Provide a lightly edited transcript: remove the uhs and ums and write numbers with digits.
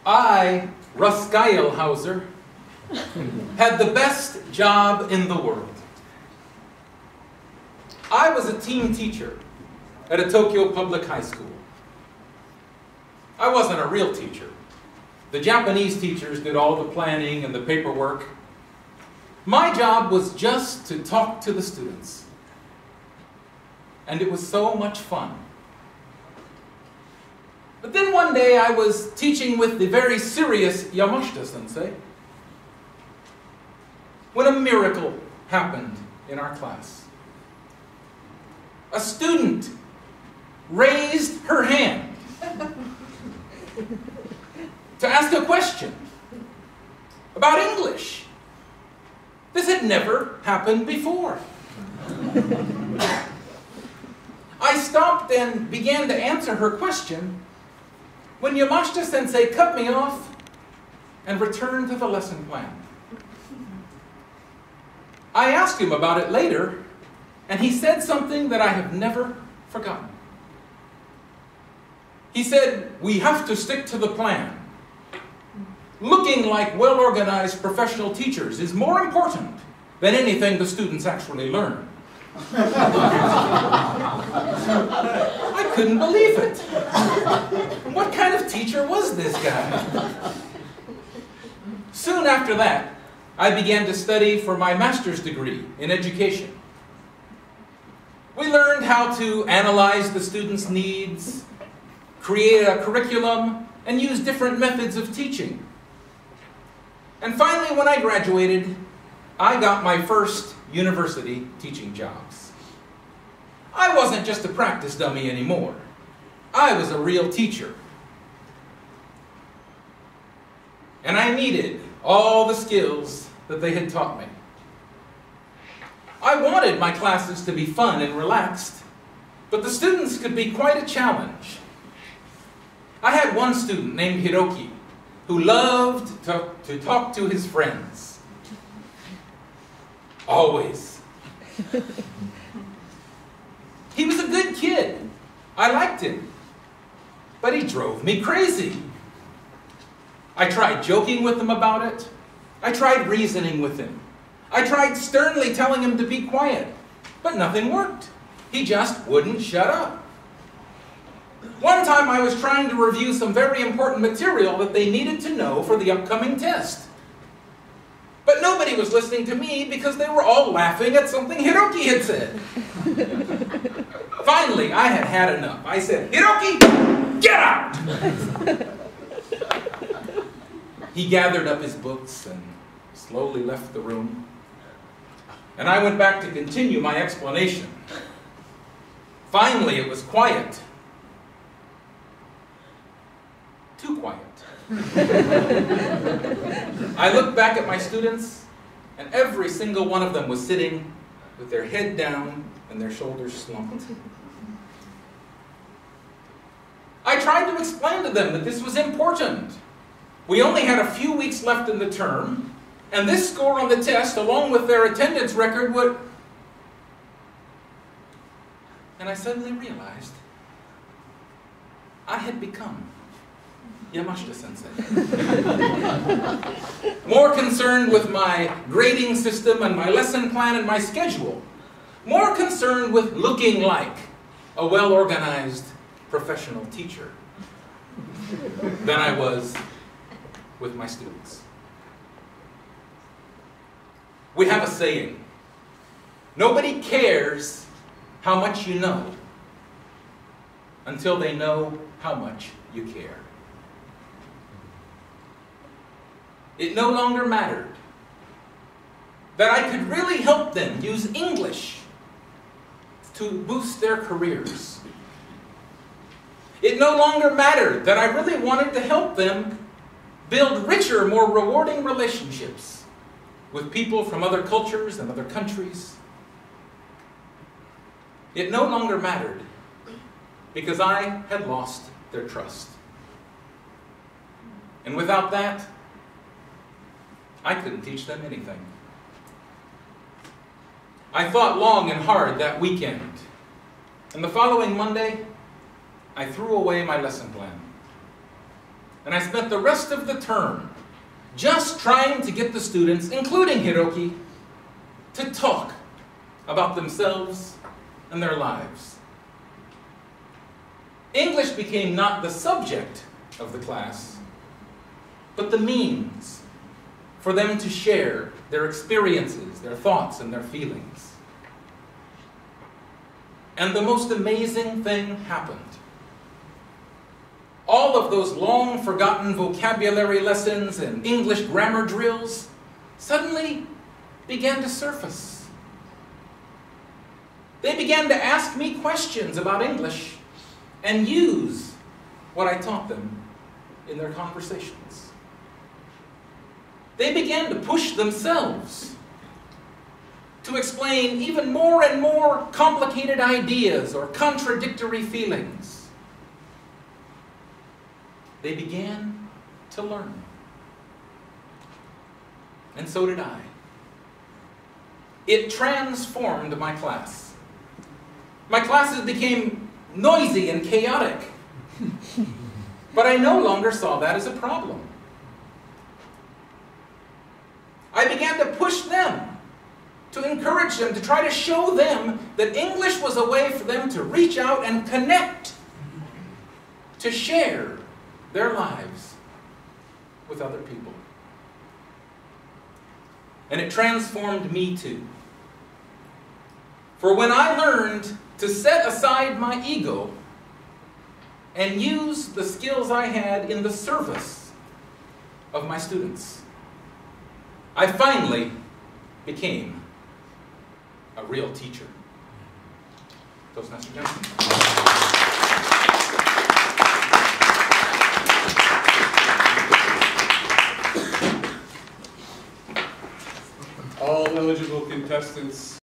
I, Ruskyle Howser, had the best job in the world. I was a team teacher at a Tokyo public high school. I wasn't a real teacher. The Japanese teachers did all the planning and the paperwork. My job was just to talk to the students. And it was so much fun. But then one day I was teaching with the very serious Yamashita-sensei when a miracle happened in our class. A student raised her hand to ask a question about English. This had never happened before. I stopped and began to answer her question when Yamashita-sensei cut me off and returned to the lesson plan. I asked him about it later, and he said something that I have never forgotten. He said, "We have to stick to the plan. Looking like well-organized professional teachers is more important than anything the students actually learn." I couldn't believe it. What kind of teacher was this guy? Soon after that, I began to study for my master's degree in education. We learned how to analyze the students' needs, create a curriculum, and use different methods of teaching. And finally, when I graduated, I got my first university teaching jobs. I wasn't just a practice dummy anymore. I was a real teacher. And I needed all the skills that they had taught me. I wanted my classes to be fun and relaxed, but the students could be quite a challenge. I had one student named Hiroki who loved to talk to his friends. Always. He was a good kid. I liked him. But he drove me crazy. I tried joking with him about it. I tried reasoning with him. I tried sternly telling him to be quiet. But nothing worked. He just wouldn't shut up. One time I was trying to review some very important material that they needed to know for the upcoming test. But nobody was listening to me because they were all laughing at something Hiroki had said. Finally, I had had enough. I said, "Hiroki, get out!" He gathered up his books and slowly left the room. And I went back to continue my explanation. Finally, it was quiet. Too quiet. I looked back at my students, and every single one of them was sitting with their head down and their shoulders slumped. I tried to explain to them that this was important. We only had a few weeks left in the term, and this score on the test, along with their attendance record, would... And I suddenly realized I had become Yamashita-sensei. More concerned with my grading system and my lesson plan and my schedule. More concerned with looking like a well-organized professional teacher than I was with my students. We have a saying, nobody cares how much you know until they know how much you care. It no longer mattered that I could really help them use English to boost their careers. It no longer mattered that I really wanted to help them build richer, more rewarding relationships with people from other cultures and other countries. It no longer mattered because I had lost their trust. And without that, I couldn't teach them anything. I thought long and hard that weekend, and the following Monday, I threw away my lesson plan. and I spent the rest of the term just trying to get the students, including Hiroki, to talk about themselves and their lives. English became not the subject of the class, but the means for them to share their experiences, their thoughts, and their feelings. And the most amazing thing happened. All of those long-forgotten vocabulary lessons and English grammar drills suddenly began to surface. They began to ask me questions about English and use what I taught them in their conversations. They began to push themselves to explain even more and more complicated ideas or contradictory feelings. They began to learn. And so did I. It transformed my class. My classes became noisy and chaotic. But I no longer saw that as a problem. I began to push them, to encourage them, to try to show them that English was a way for them to reach out and connect, to share their lives with other people. And it transformed me too. For when I learned to set aside my ego and use the skills I had in the service of my students, I finally became a real teacher. Toastmaster Johnson. All eligible contestants